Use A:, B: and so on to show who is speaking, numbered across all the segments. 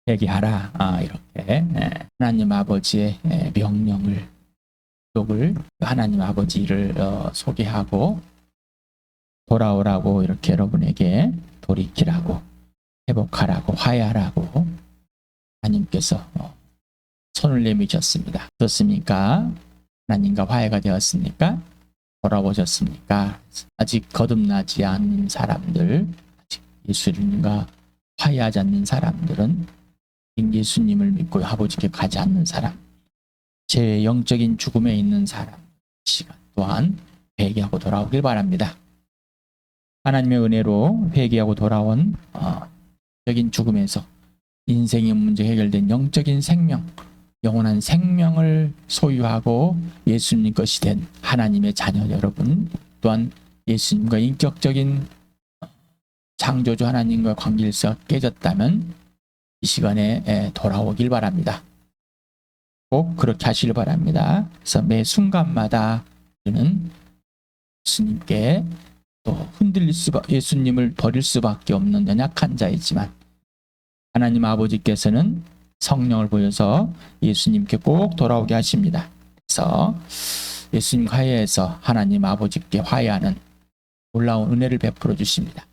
A: 회개하라. 이렇게 하나님 아버지의 명령을 하나님 아버지를 소개하고 돌아오라고 이렇게 여러분에게 돌이키라고 회복하라고 화해하라고 하나님께서 손을 내미셨습니다. 어떻습니까? 하나님과 화해가 되었습니까? 돌아오셨습니까? 아직 거듭나지 않는 사람들, 아직 예수님과 화해하지 않는 사람들은 예수님을 믿고 아버지께 가지 않는 사람, 제 영적인 죽음에 있는 사람 시간 또한 회개하고 돌아오길 바랍니다. 하나님의 은혜로 회개하고 돌아온 영적인 죽음에서 인생의 문제 해결된 영적인 생명, 영원한 생명을 소유하고 예수님 것이 된 하나님의 자녀 여러분, 또한 예수님과 인격적인 창조주 하나님과 관계에서 깨졌다면 이 시간에 돌아오길 바랍니다. 꼭 그렇게 하시길 바랍니다. 그래서 매 순간마다 우리는 예수님께 또 예수님을 버릴 수밖에 없는 연약한 자이지만 하나님 아버지께서는 성령을 보여서 예수님께 꼭 돌아오게 하십니다. 그래서 예수님 화해해서 하나님 아버지께 화해하는 놀라운 은혜를 베풀어 주십니다.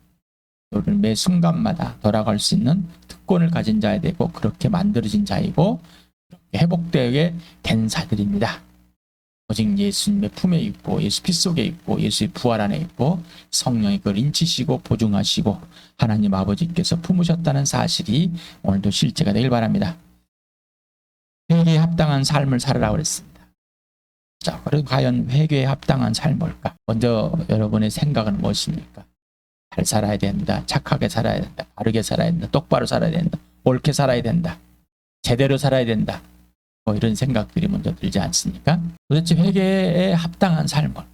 A: 우리는 매 순간마다 돌아갈 수 있는 특권을 가진 자야 되고 그렇게 만들어진 자이고 회복되게 된 자들입니다. 오직 예수님의 품에 있고 예수 피 속에 있고 예수의 부활 안에 있고 성령이 그걸 인치시고 보증하시고 하나님 아버지께서 품으셨다는 사실이 오늘도 실제가 되길 바랍니다. 회개에 합당한 삶을 살아라고 그랬습니다. 자, 그럼 과연 회개에 합당한 삶 뭘까? 먼저 여러분의 생각은 무엇입니까? 잘 살아야 된다, 착하게 살아야 된다, 바르게 살아야 된다, 똑바로 살아야 된다, 옳게 살아야 된다, 제대로 살아야 된다, 이런 생각들이 먼저 들지 않습니까? 도대체 회개에 합당한 삶 뭘까?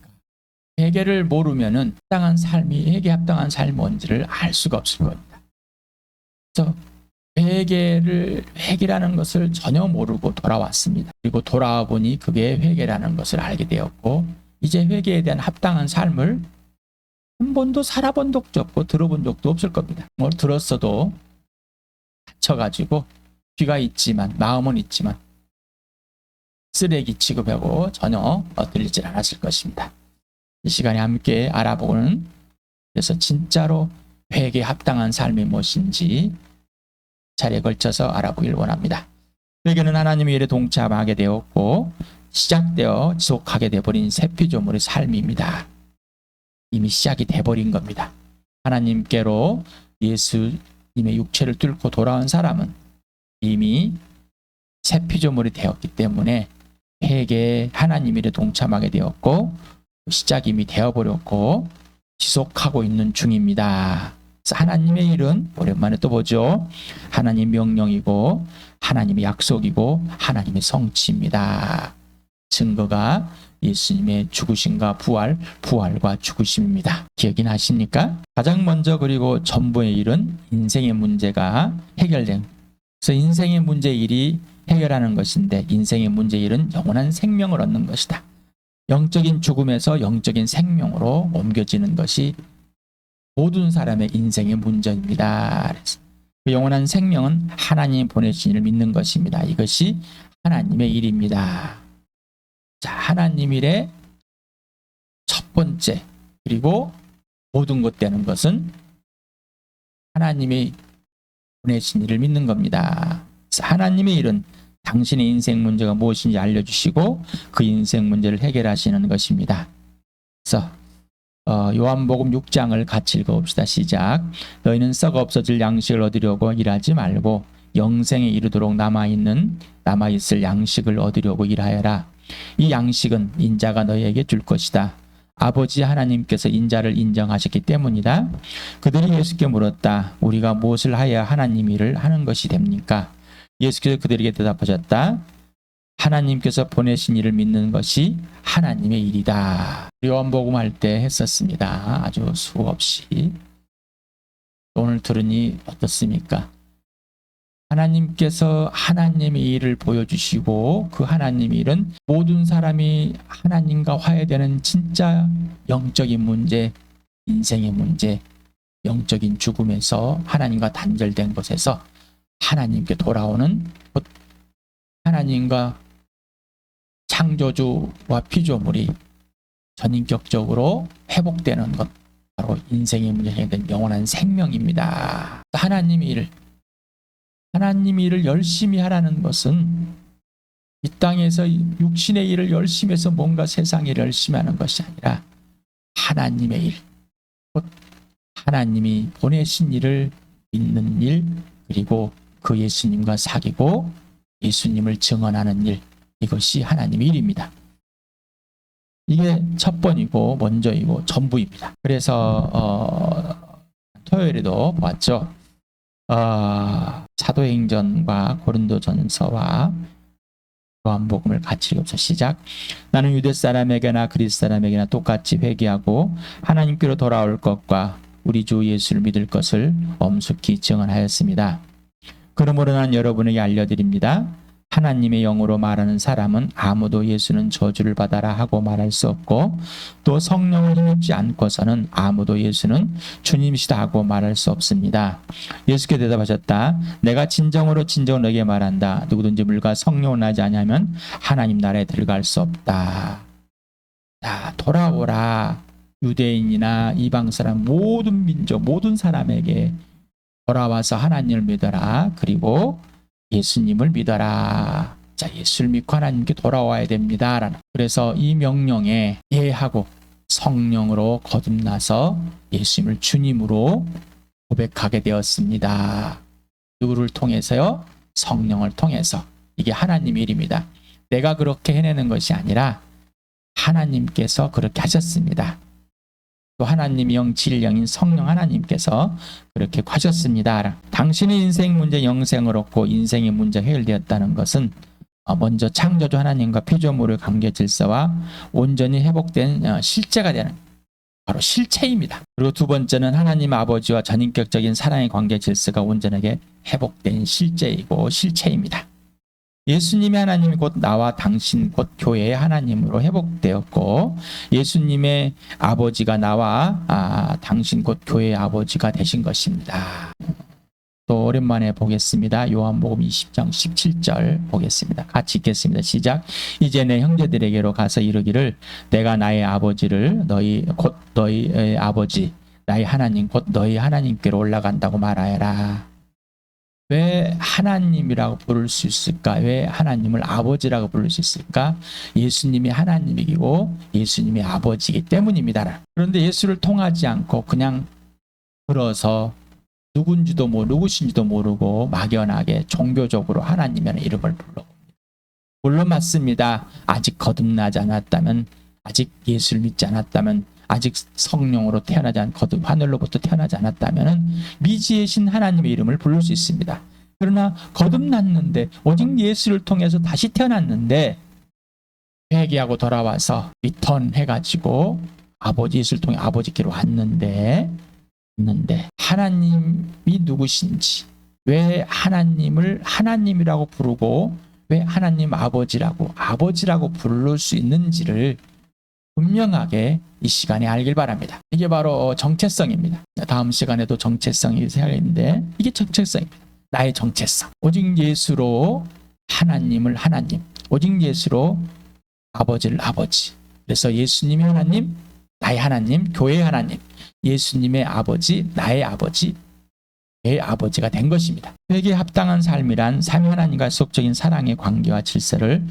A: 회개를 모르면은 회개에 합당한 삶이 뭔지를 알 수가 없을 겁니다. 그래서 회개라는 것을 전혀 모르고 돌아왔습니다. 그리고 돌아와 보니 그게 회개라는 것을 알게 되었고 이제 회개에 대한 합당한 삶을 한 번도 살아본 적도 없고 들어본 적도 없을 겁니다. 뭘 들었어도 다쳐가지고 귀가 있지만 마음은 있지만 쓰레기 취급하고 전혀 들리질 않았을 것입니다. 이 시간에 함께 알아보는, 그래서 진짜로 회개에 합당한 삶이 무엇인지 차례에 걸쳐서 알아보길 원합니다. 회개는 하나님의 일에 동참하게 되었고 시작되어 지속하게 되어버린 새 피조물의 삶입니다. 이미 시작이 돼버린 겁니다. 하나님께로 예수님의 육체를 뚫고 돌아온 사람은 이미 새 피조물이 되었기 때문에 회개에 하나님 일에 동참하게 되었고 시작이 이미 되어버렸고 지속하고 있는 중입니다. 그래서 하나님의 일은 오랜만에 또 보죠. 하나님 명령이고 하나님의 약속이고 하나님의 성취입니다. 증거가 예수님의 죽으심과 부활과 죽으심입니다. 기억이 나십니까? 가장 먼저 그리고 전부의 일은 인생의 문제가 해결된, 그래서 인생의 문제 일이 해결하는 것인데 인생의 문제 일은 영원한 생명을 얻는 것이다. 영적인 죽음에서 영적인 생명으로 옮겨지는 것이 모든 사람의 인생의 문제입니다. 그래서 그 영원한 생명은 하나님 보내신 이를 믿는 것입니다. 이것이 하나님의 일입니다. 자, 하나님 일의 첫 번째 그리고 모든 것 되는 것은 하나님이 보내신 이를 믿는 겁니다. 그래서 하나님의 일은 당신의 인생 문제가 무엇인지 알려주시고 그 인생 문제를 해결하시는 것입니다. 그래서 요한복음 6장을 같이 읽어봅시다. 시작. 너희는 썩어 없어질 양식을 얻으려고 일하지 말고 영생에 이르도록 남아있을 양식을 얻으려고 일하여라. 이 양식은 인자가 너희에게 줄 것이다. 아버지 하나님께서 인자를 인정하셨기 때문이다. 그들이 예수께 물었다. 우리가 무엇을 하여야 하나님 일을 하는 것이 됩니까? 예수께서 그들에게 대답하셨다. 하나님께서 보내신 일을 믿는 것이 하나님의 일이다. 요한복음 할 때 했었습니다. 아주 수없이. 오늘 들으니 어떻습니까? 하나님께서 하나님의 일을 보여주시고 그 하나님의 일은 모든 사람이 하나님과 화해되는 진짜 영적인 문제, 인생의 문제, 영적인 죽음에서 하나님과 단절된 곳에서 하나님께 돌아오는, 곧 하나님과 창조주와 피조물이 전인격적으로 회복되는 것, 바로 인생의 문제에 된 영원한 생명입니다. 하나님의 일을 열심히 하라는 것은 이 땅에서 육신의 일을 열심히 해서 뭔가 세상에 열심히 하는 것이 아니라 하나님의 일, 곧 하나님이 보내신 일을 믿는 일, 그리고 그 예수님과 사귀고 예수님을 증언하는 일, 이것이 하나님의 일입니다. 이게 첫 번이고 먼저이고 전부입니다. 그래서 토요일에도 보았죠. 사도행전과 고린도전서와 요한복음을 같이 읽어서 시작. 나는 유대 사람에게나 그리스 사람에게나 똑같이 회개하고 하나님께로 돌아올 것과 우리 주 예수를 믿을 것을 엄숙히 증언하였습니다. 그러므로 난 여러분에게 알려드립니다. 하나님의 영으로 말하는 사람은 아무도 예수는 저주를 받아라 하고 말할 수 없고, 또 성령을 힘입지 않고서는 아무도 예수는 주님이시다 하고 말할 수 없습니다. 예수께 대답하셨다. 내가 진정으로 너에게 말한다. 누구든지 물과 성령을 나지 아니하면 하나님 나라에 들어갈 수 없다. 자, 돌아오라. 유대인이나 이방 사람, 모든 민족, 모든 사람에게 돌아와서 하나님을 믿어라. 그리고 예수님을 믿어라. 자, 예수를 믿고 하나님께 돌아와야 됩니다. 그래서 이 명령에 예하고 성령으로 거듭나서 예수님을 주님으로 고백하게 되었습니다. 누구를 통해서요? 성령을 통해서. 이게 하나님의 일입니다. 내가 그렇게 해내는 것이 아니라 하나님께서 그렇게 하셨습니다. 또 하나님의 영 진령인 성령 하나님께서 그렇게 하셨습니다. 당신의 인생 문제 영생을 얻고 인생의 문제 해결되었다는 것은 먼저 창조주 하나님과 피조물의 관계 질서와 온전히 회복된 실제가 되는 바로 실체입니다. 그리고 두 번째는 하나님 아버지와 전인격적인 사랑의 관계 질서가 온전하게 회복된 실제이고 실체입니다. 예수님의 하나님이 곧 나와 당신 곧 교회의 하나님으로 회복되었고, 예수님의 아버지가 나와 당신 곧 교회의 아버지가 되신 것입니다. 또 오랜만에 보겠습니다. 요한복음 20장 17절 보겠습니다. 같이 읽겠습니다. 시작. 이제 내 형제들에게로 가서 이르기를 내가 나의 아버지를 곧 너희의 아버지 나의 하나님 곧 너희 하나님께로 올라간다고 말하여라. 왜 하나님이라고 부를 수 있을까? 왜 하나님을 아버지라고 부를 수 있을까? 예수님이 하나님이고 예수님이 아버지이기 때문입니다. 그런데 예수를 통하지 않고 그냥 들어서 누구신지도 모르고 막연하게 종교적으로 하나님이라는 이름을 불러봅니다. 물론 맞습니다. 아직 거듭나지 않았다면, 아직 예수를 믿지 않았다면, 아직 성령으로 태어나지 않고 하늘로부터 태어나지 않았다면 미지의 신 하나님의 이름을 부를 수 있습니다. 그러나 거듭났는데, 오직 예수를 통해서 다시 태어났는데 회개하고 돌아와서 리턴해가지고 아버지 예수를 통해 아버지께로 왔는데 하나님이 누구신지, 왜 하나님을 하나님이라고 부르고 왜 하나님 아버지라고 부를 수 있는지를 분명하게 이 시간에 알길 바랍니다. 이게 바로 정체성입니다. 다음 시간에도 정체성이 생각했는데 이게 정체성입니다. 나의 정체성. 오직 예수로 하나님을 하나님, 오직 예수로 아버지를 아버지. 그래서 예수님의 하나님, 나의 하나님, 교회의 하나님, 예수님의 아버지, 나의 아버지, 내 아버지가 된 것입니다. 회개에 합당한 삶이란 삼위 하나님과 지속적인 사랑의 관계와 질서를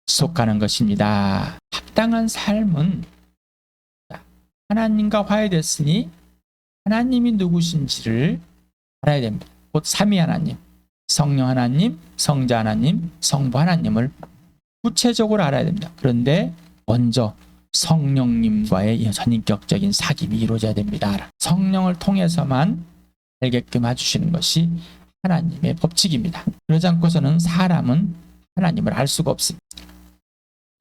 A: 지속하는 것입니다. 합당한 삶은 하나님과 화해됐으니 하나님이 누구신지를 알아야 됩니다. 곧 삼위 하나님, 성령 하나님, 성자 하나님, 성부 하나님을 구체적으로 알아야 됩니다. 그런데 먼저 성령님과의 전인격적인 사귐이 이루어져야 됩니다. 성령을 통해서만 알게끔 해주시는 것이 하나님의 법칙입니다. 그러지 않고서는 사람은 하나님을 알 수가 없습니다.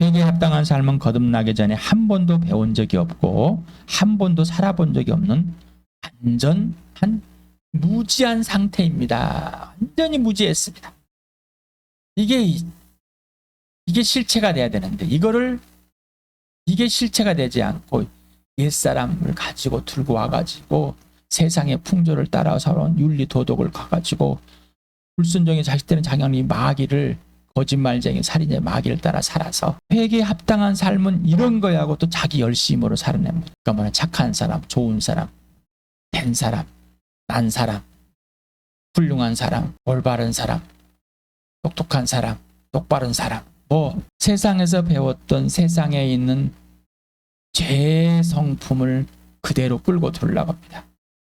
A: 회개에 합당한 삶은 거듭나기 전에 한 번도 배운 적이 없고 한 번도 살아본 적이 없는 완전한 무지한 상태입니다. 완전히 무지했습니다. 이게 실체가 돼야 되는데 이게 실체가 되지 않고 옛사람을 가지고 들고 와가지고 세상의 풍조를 따라 살아온 윤리 도덕을 가가지고 불순종의 자식들은 장형이 마귀를 거짓말쟁이 살인자 마귀를 따라 살아서 회개에 합당한 삶은 이런 거야 하고 또 자기 열심으로 살아냅니다. 그러니까 뭐냐 착한 사람, 좋은 사람, 된 사람, 난 사람, 훌륭한 사람, 올바른 사람, 똑똑한 사람, 똑바른 사람 뭐 세상에서 배웠던 세상에 있는 죄의 성품을 그대로 끌고 들으려고 합니다.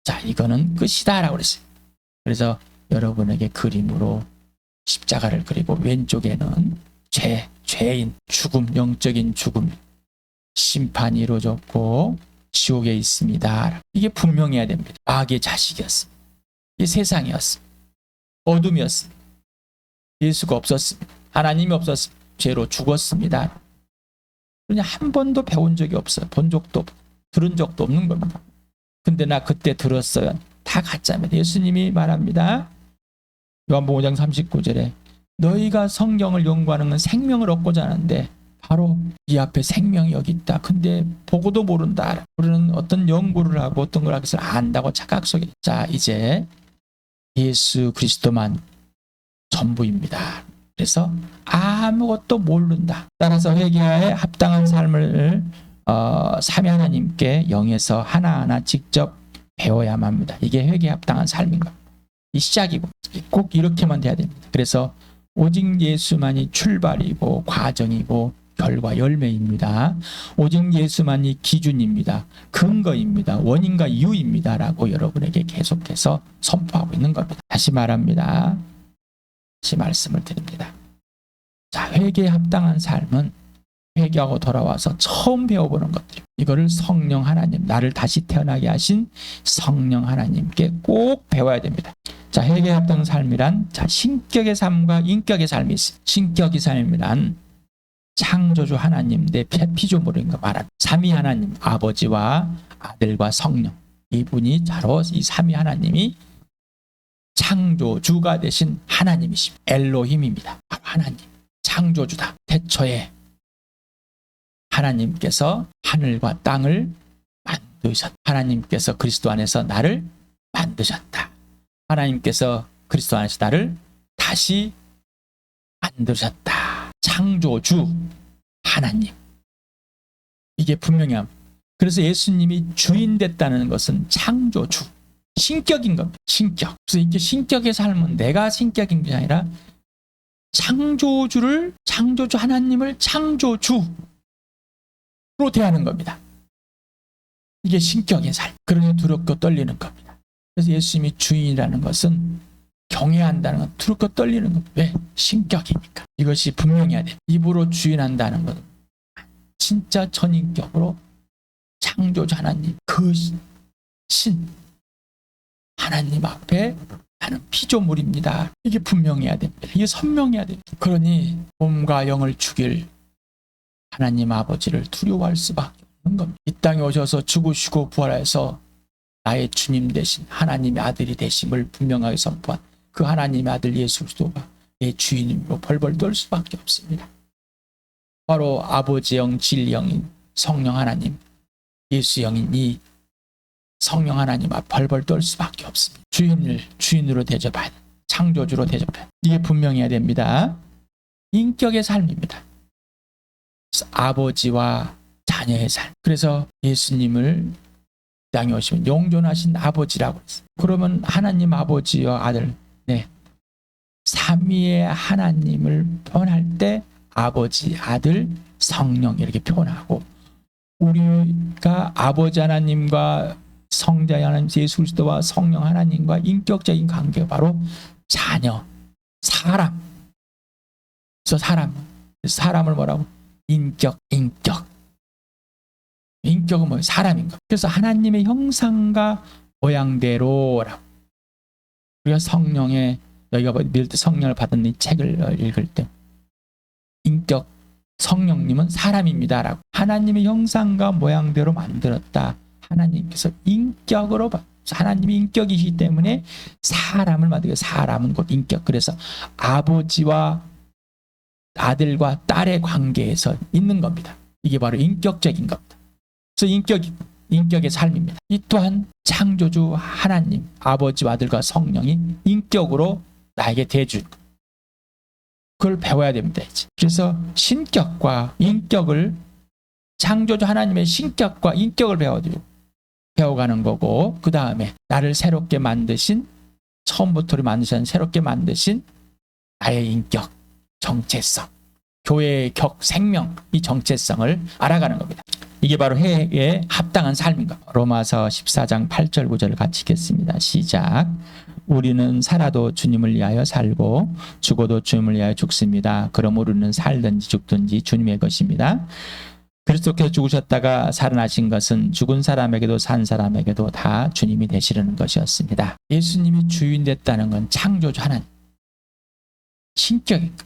A: 자, 이거는 끝이다 라고 그랬어요. 그래서 여러분에게 그림으로 십자가를 그리고 왼쪽에는 죄인, 죽음, 영적인 죽음, 심판이 이루어졌고 지옥에 있습니다. 이게 분명해야 됩니다. 마귀의 자식이었습니다. 이 세상이었습니다. 어둠이었습니다. 예수가 없었습니다. 하나님이 없었습니다. 죄로 죽었습니다. 그냥 한 번도 배운 적이 없어요. 본 적도 없고 들은 적도 없는 겁니다. 근데 나 그때 들었어요. 다 가짜입니다. 예수님이 말합니다. 요한복음 5장 39절에 너희가 성경을 연구하는 건 생명을 얻고자 하는데 바로 이 앞에 생명이 여기 있다. 근데 보고도 모른다. 우리는 어떤 연구를 하고 어떤 걸 하기를 안다고 착각 속에. 자, 이제 예수 그리스도만 전부입니다. 그래서 아무것도 모른다. 따라서 회개에 합당한 삶을 삼위 하나님께 영에서 하나하나 직접 배워야만 합니다. 이게 회개에 합당한 삶인 겁니다. 이 시작이고 꼭 이렇게만 돼야 됩니다. 그래서 오직 예수만이 출발이고 과정이고 결과 열매입니다. 오직 예수만이 기준입니다. 근거입니다. 원인과 이유입니다. 라고 여러분에게 계속해서 선포하고 있는 겁니다. 다시 말합니다. 다시 말씀을 드립니다. 자, 회개에 합당한 삶은 회개하고 돌아와서 처음 배워보는 것들. 이거를 성령 하나님, 나를 다시 태어나게 하신 성령 하나님께 꼭 배워야 됩니다. 자, 회개에 합당한 삶이란 자, 신격의 삶과 인격의 삶이 있습니다. 신격의 삶이란 창조주 하나님 내 피조물인 거 말합니다. 삼위 하나님, 아버지와 아들과 성령. 이분이 바로 이 삼위 하나님이 창조주가 되신 하나님이십니다. 엘로힘입니다. 바로 하나님, 창조주다. 태초에 하나님께서 하늘과 땅을 만드셨다. 하나님께서 그리스도 안에서 나를 만드셨다. 하나님께서 그리스도 안에서 나를 다시 만드셨다. 창조주 하나님. 이게 분명히 합니다. 그래서 예수님이 주인 됐다는 것은 창조주, 신격인 겁니다. 신격. 그래서 이게 신격의 삶은 내가 신격인 게 아니라 창조주 하나님을 창조주로 대하는 겁니다. 이게 신격의 삶. 그러니 두렵고 떨리는 겁니다. 그래서 예수님이 주인이라는 것은 경외한다는 건 두렵고 떨리는 겁니다. 왜? 신격이니까. 이것이 분명해야 돼요. 입으로 주인한다는 것은 진짜 전인격으로 창조주 하나님, 그 신 하나님 앞에 나는 피조물입니다. 이게 분명해야 됩니다. 이게 선명해야 됩니다. 그러니 몸과 영을 죽일 하나님 아버지를 두려워할 수밖에 없는 겁니다. 이 땅에 오셔서 죽으시고 부활해서 나의 주님 되신 하나님의 아들이 되심을 분명하게 선포한 그 하나님의 아들 예수 그리스도가 내 주인이므로 벌벌 떨 수밖에 없습니다. 바로 아버지 영, 진리 영인 성령 하나님, 예수 영인 이 성령 하나님 앞 벌벌 떨 수밖에 없습니다. 주인을 주인으로 대접하는, 창조주로 대접하는, 이게 분명해야 됩니다. 인격의 삶입니다. 아버지와 자녀의 삶. 그래서 예수님을 땅에 오시면 영존하신 아버지라고 했어요. 그러면 하나님 아버지와 아들, 삼위의 하나님을 표현할 때 아버지, 아들, 성령 이렇게 표현하고, 우리가 아버지 하나님과 성자 하나님 예수 그리스도와 성령 하나님과 인격적인 관계가 바로 자녀, 사람. 그래서 사람을 뭐라고? 인격은 뭐예요? 사람인 것. 그래서 하나님의 형상과 모양대로라고. 우리가 여기가 성령을 받은 이 책을 읽을 때 인격 성령님은 사람입니다라고. 하나님의 형상과 모양대로 만들었다. 하나님께서 인격으로, 하나님이 인격이시기 때문에 사람을 만들고, 사람은 곧 인격. 그래서 아버지와 아들과 딸의 관계에서 있는 겁니다. 이게 바로 인격적인 겁니다. 그래서 인격의 삶입니다. 이 또한 창조주 하나님, 아버지와 아들과 성령이 인격으로 나에게 대주. 그걸 배워야 됩니다. 이제. 그래서 신격과 인격을 창조주 하나님의 신격과 인격을 배워가는 거고, 그 다음에 나를 새롭게 만드신, 처음부터 만드신 새롭게 만드신 나의 인격, 정체성, 교회의 격, 생명, 이 정체성을 알아가는 겁니다. 이게 바로 회개에 합당한 삶인 겁니다. 로마서 14장 8절 9절을 같이 읽겠습니다. 시작. 우리는 살아도 주님을 위하여 살고 죽어도 주님을 위하여 죽습니다. 그럼 우리는 살든지 죽든지 주님의 것입니다. 그리스도께서 죽으셨다가 살아나신 것은 죽은 사람에게도 산 사람에게도 다 주님이 되시려는 것이었습니다. 예수님이 주인 됐다는 건 창조주 하나님, 신격인 것,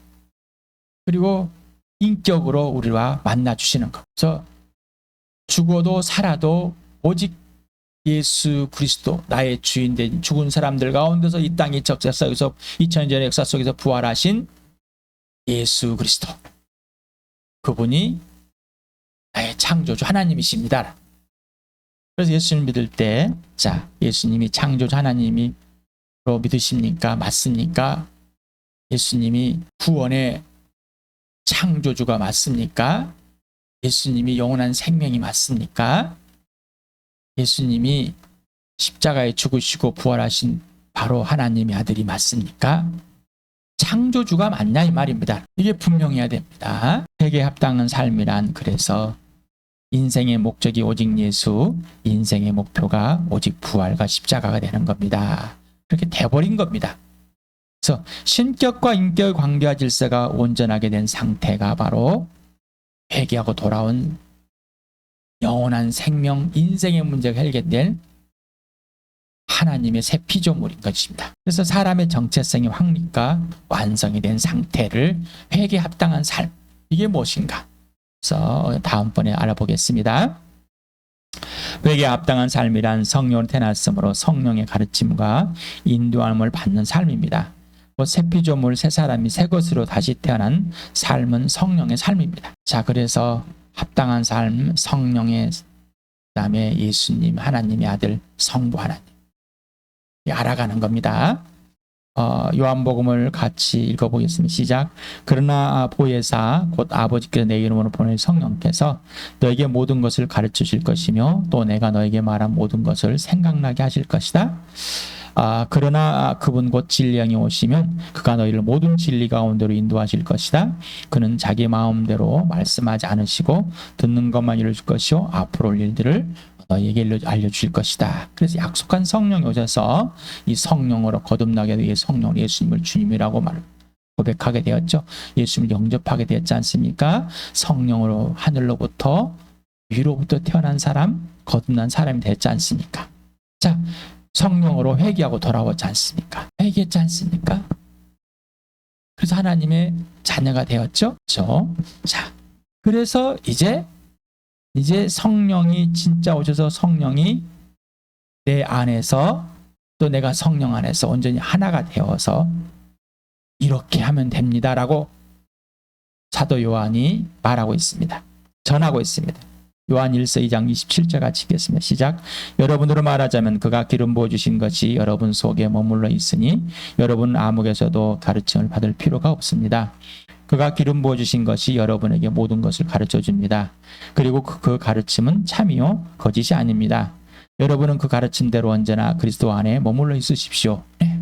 A: 그리고 인격으로 우리와 만나 주시는 것. 그래서 죽어도 살아도 오직 예수 그리스도, 나의 주인 된 죽은 사람들 가운데서 이 땅의 역사 속에서 2000년의 역사 속에서 부활하신 예수 그리스도, 그분이 나의 창조주 하나님이십니다. 그래서 예수님 믿을 때, 자, 예수님이 창조주 하나님이로 믿으십니까? 맞습니까? 예수님이 구원의 창조주가 맞습니까? 예수님이 영원한 생명이 맞습니까? 예수님이 십자가에 죽으시고 부활하신 바로 하나님의 아들이 맞습니까? 창조주가 맞냐 이 말입니다. 이게 분명해야 됩니다. 회개에 합당한 삶이란, 그래서 인생의 목적이 오직 예수, 인생의 목표가 오직 부활과 십자가가 되는 겁니다. 그렇게 돼버린 겁니다. 그래서 신격과 인격의 관계와 질서가 온전하게 된 상태가 바로 회개하고 돌아온 영원한 생명, 인생의 문제가 해결된 하나님의 새 피조물인 것입니다. 그래서 사람의 정체성이 확립과 완성이 된 상태를 회개에 합당한 삶, 이게 무엇인가? 그래서 다음번에 알아보겠습니다. 회개에 합당한 삶이란 성령으로 태어났으므로 성령의 가르침과 인도함을 받는 삶입니다. 새 피조물, 새 사람이 새 것으로 다시 태어난 삶은 성령의 삶입니다. 자, 그래서 합당한 삶, 성령의, 그다음에 예수님, 하나님의 아들, 성부 하나님, 알아가는 겁니다. 요한복음을 같이 읽어보겠습니다. 시작. 그러나 보혜사 곧 아버지께서 내 이름으로 보낸 성령께서 너에게 모든 것을 가르쳐 줄 것이며 또 내가 너에게 말한 모든 것을 생각나게 하실 것이다. 그러나 그분 곧 진리 영이 오시면 그가 너희를 모든 진리 가운데로 인도하실 것이다. 그는 자기 마음대로 말씀하지 않으시고 듣는 것만 이루어줄 것이요 앞으로 올 일들을 너희에게 알려주실 것이다. 그래서 약속한 성령이 오셔서 이 성령으로 거듭나게 되게 성령 예수님을 주님이라고 고백하게 되었죠. 예수님을 영접하게 되었지 않습니까? 성령으로 하늘로부터 위로부터 태어난 사람, 거듭난 사람이 됐지 않습니까? 자, 성령으로 회개하고 돌아오지 않습니까? 회개했지 않습니까? 그래서 하나님의 자녀가 되었죠. 그렇죠? 자, 그래서 이제 성령이 진짜 오셔서 성령이 내 안에서 또 내가 성령 안에서 온전히 하나가 되어서 이렇게 하면 됩니다라고 사도 요한이 말하고 있습니다. 전하고 있습니다. 요한 1서 2장 27절 같이 읽겠습니다. 시작. 여러분으로 말하자면 그가 기름 부어주신 것이 여러분 속에 머물러 있으니 여러분 아무에게서도 가르침을 받을 필요가 없습니다. 그가 기름 부어주신 것이 여러분에게 모든 것을 가르쳐 줍니다. 그리고 그 가르침은 참이요 거짓이 아닙니다. 여러분은 그 가르침대로 언제나 그리스도 안에 머물러 있으십시오. 네.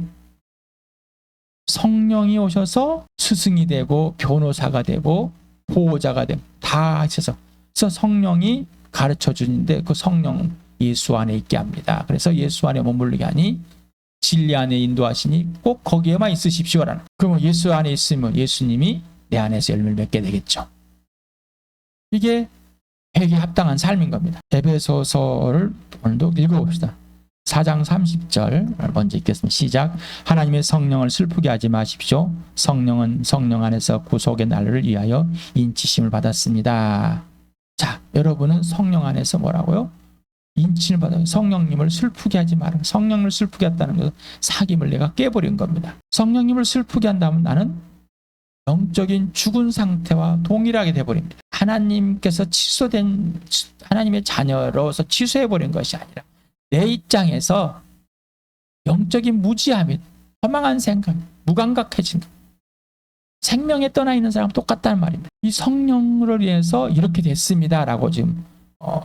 A: 성령이 오셔서 스승이 되고 변호사가 되고 보호자가 되고 다 하셔서, 그래서 성령이 가르쳐 주는데 그 성령 예수 안에 있게 합니다. 그래서 예수 안에 머물르게 하니 진리 안에 인도하시니 꼭 거기에만 있으십시오라는. 그러면 예수 안에 있으면 예수님이 내 안에서 열매를 맺게 되겠죠. 이게 회개에 합당한 삶인 겁니다. 에베소서를 오늘도 읽어봅시다. 4장 30절 먼저 읽겠습니다. 시작. 하나님의 성령을 슬프게 하지 마십시오. 성령은 성령 안에서 구속의 날을 위하여 인치심을 받았습니다. 자, 여러분은 성령 안에서 뭐라고요? 인치를 받아요. 성령님을 슬프게 하지 마라. 성령을 슬프게 한다는 것은 사귐을 내가 깨버린 겁니다. 성령님을 슬프게 한다면 나는 영적인 죽은 상태와 동일하게 돼버립니다. 하나님께서 취소된 하나님의 자녀로서 취소해버린 것이 아니라 내 입장에서 영적인 무지함이 허망한 생각, 무감각해진 것. 생명에 떠나 있는 사람은 똑같다는 말입니다. 이 성령으로 인해서 이렇게 됐습니다라고 지금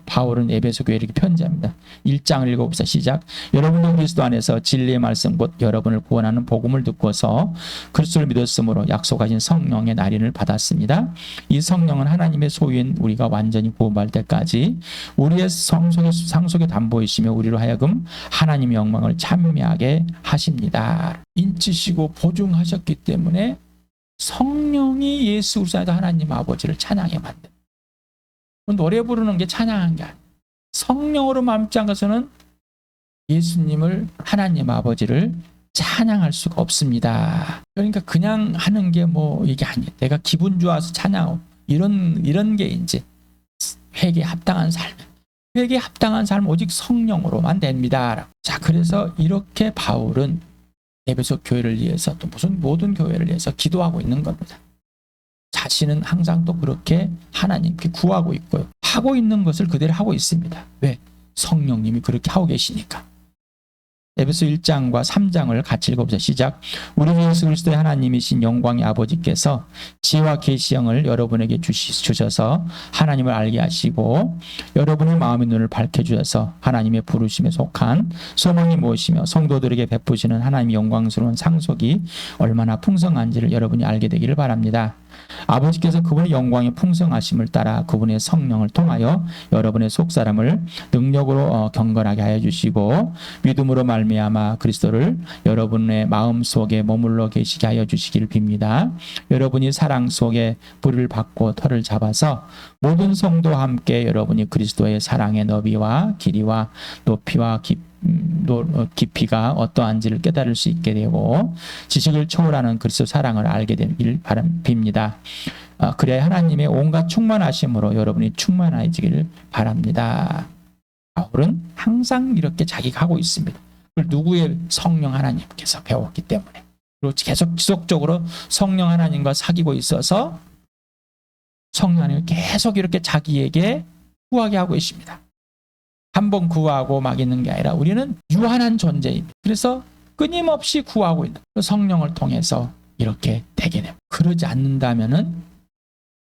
A: 바울은 에베소 교회에 이렇게 편지합니다. 1장을 읽어봅시다. 시작. 여러분도 그리스도 안에서 진리의 말씀 곧 여러분을 구원하는 복음을 듣고서 그리스도를 믿었으므로 약속하신 성령의 날인을 받았습니다. 이 성령은 하나님의 소유인 우리가 완전히 구원받을 때까지 우리의 상속의 담보이시며 우리로 하여금 하나님의 영광을 찬미하게 하십니다. 인치시고 보증하셨기 때문에 성령이 예수 그리스도 안에서 하나님 아버지를 찬양해 만듭니다. 노래 부르는 게 찬양한 게 아니에요. 성령으로 마음먹은 것은 예수님을 하나님 아버지를 찬양할 수가 없습니다. 그러니까 그냥 하는 게 이게 아니에요. 내가 기분 좋아서 찬양하고 이런 게 이제 회개에 합당한 삶. 회개에 합당한 삶은 오직 성령으로만 됩니다. 자, 그래서 이렇게 바울은 에베소 교회를 위해서 또 무슨 모든 교회를 위해서 기도하고 있는 겁니다. 자신은 항상 또 그렇게 하나님께 구하고 있고요. 하고 있는 것을 그대로 하고 있습니다. 왜? 성령님이 그렇게 하고 계시니까. 에베소 1장과 3장을 같이 읽어보자. 시작. 우리 예수 그리스도의 하나님이신 영광의 아버지께서 지혜와 계시형을 여러분에게 주셔서 하나님을 알게 하시고 여러분의 마음의 눈을 밝혀주셔서 하나님의 부르심에 속한 소망이 무엇이며 성도들에게 베푸시는 하나님의 영광스러운 상속이 얼마나 풍성한지를 여러분이 알게 되기를 바랍니다. 아버지께서 그분의 영광의 풍성하심을 따라 그분의 성령을 통하여 여러분의 속사람을 능력으로 경건하게 하여 주시고 믿음으로 말미암아 그리스도를 여러분의 마음속에 머물러 계시게 하여 주시기를 빕니다. 여러분이 사랑 속에 불을 받고 털을 잡아서 모든 성도와 함께 여러분이 그리스도의 사랑의 너비와 길이와 높이와 깊이가 어떠한지를 깨달을 수 있게 되고 지식을 초월하는 그리스도 사랑을 알게 되길 빕니다. 그래야 하나님의 온갖 충만하심으로 여러분이 충만해지기를 바랍니다. 바울은 항상 이렇게 자기가 하고 있습니다. 그걸 누구의? 성령 하나님께서 배웠기 때문에. 그리고 계속 지속적으로 성령 하나님과 사귀고 있어서 성령 하나님을 계속 이렇게 자기에게 구하게 하고 있습니다. 한번 구하고 막 있는 게 아니라 우리는 유한한 존재입니다. 그래서 끊임없이 구하고 있는 성령을 통해서 이렇게 되게 됩니다. 그러지 않는다면은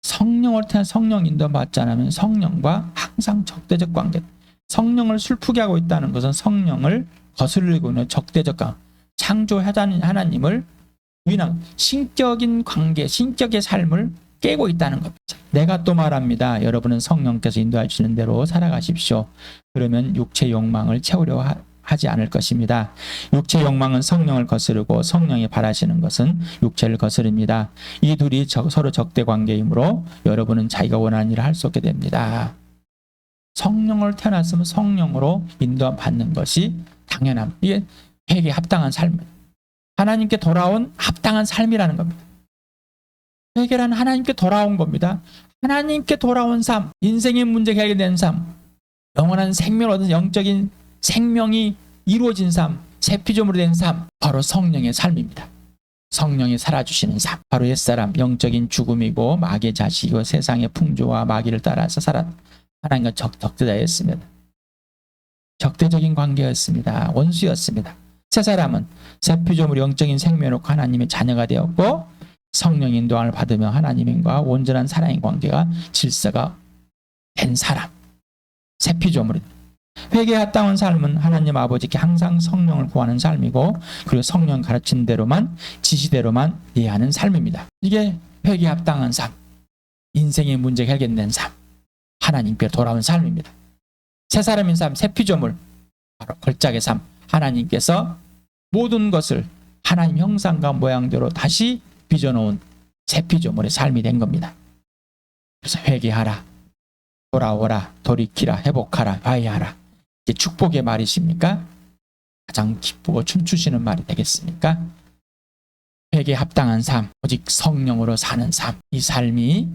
A: 성령을 통해 성령 인도 받지 않으면 성령과 항상 적대적 관계. 성령을 슬프게 하고 있다는 것은 성령을 거슬리고 있는 적대적 관계. 창조하자는 하나님을 부인한 신격인 관계, 신격의 삶을 깨고 있다는 겁니다. 내가 또 말합니다. 여러분은 성령께서 인도해 주시는 대로 살아가십시오. 그러면 육체의 욕망을 채우려 하지 않을 것입니다. 육체의 욕망은 성령을 거스르고 성령이 바라시는 것은 육체를 거스릅니다. 이 둘이 서로 적대 관계이므로 여러분은 자기가 원하는 일을 할 수 없게 됩니다. 성령을 태어났으면 성령으로 인도함 받는 것이 당연합니다. 이게 회개에 합당한 삶, 하나님께 돌아온 합당한 삶이라는 겁니다. 회개란 하나님께 돌아온 겁니다. 하나님께 돌아온 삶, 인생의 문제가 해결된 삶, 영원한 생명을 얻은 영적인 생명이 이루어진 삶, 새 피조물이 된 삶, 바로 성령의 삶입니다. 성령이 살아주시는 삶, 바로 옛사람, 영적인 죽음이고 마귀의 자식이고 세상의 풍조와 마귀를 따라서 하나님과 적대자였습니다. 적대적인 관계였습니다. 원수였습니다. 새 사람은 새 피조물 영적인 생명을 놓고 하나님의 자녀가 되었고 성령 인도함을 받으며 하나님과 온전한 사랑의 관계가 질서가 된 사람, 새 피조물입니다. 회개에 합당한 삶은 하나님 아버지께 항상 성령을 구하는 삶이고 그리고 성령 가르친 대로만 지시대로만 이해하는 삶입니다. 이게 회개에 합당한 삶, 인생의 문제가 해결된 삶, 하나님께 돌아온 삶입니다. 새 사람인 삶, 새 피조물, 바로 걸작의 삶, 하나님께서 모든 것을 하나님 형상과 모양대로 다시 빚어놓은 새 피조물의 삶이 된 겁니다. 그래서 회개하라, 돌아오라, 돌이키라, 회복하라, 화해하라. 이게 축복의 말이십니까? 가장 기쁘고 춤추시는 말이 되겠습니까? 회개에 합당한 삶, 오직 성령으로 사는 삶, 이 삶이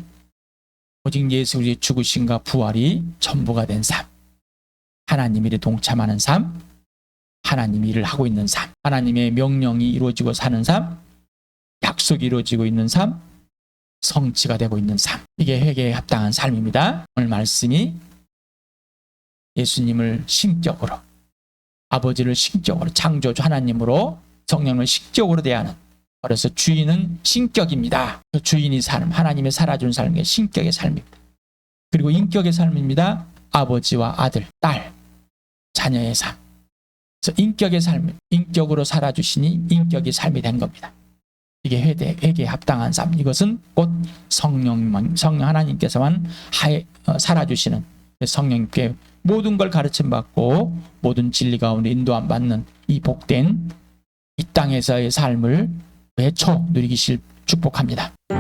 A: 오직 예수 그리스도의 죽으심과 부활이 전부가 된 삶, 하나님 일에 동참하는 삶, 하나님 일을 하고 있는 삶, 하나님의 명령이 이루어지고 사는 삶, 약속이 이루어지고 있는 삶, 성취가 되고 있는 삶, 이게 회개에 합당한 삶입니다. 오늘 말씀이 예수님을 신격으로, 아버지를 신격으로, 창조주 하나님으로, 성령을 신격으로 대하는 그래서 주인은 신격입니다. 그 주인이 삶, 하나님의 살아준 삶이 신격의 삶입니다. 그리고 인격의 삶입니다. 아버지와 아들, 딸, 자녀의 삶. 그래서 인격의 삶, 인격으로 살아주시니 인격이 삶이 된 겁니다. 이게 회개에 합당한 삶. 이것은 곧 성령 하나님께서만 살아주시는 성령님께 모든 걸 가르침 받고 모든 진리 가운데 인도함 받는 이 복된 이 땅에서의 삶을 매초 누리기를 축복합니다.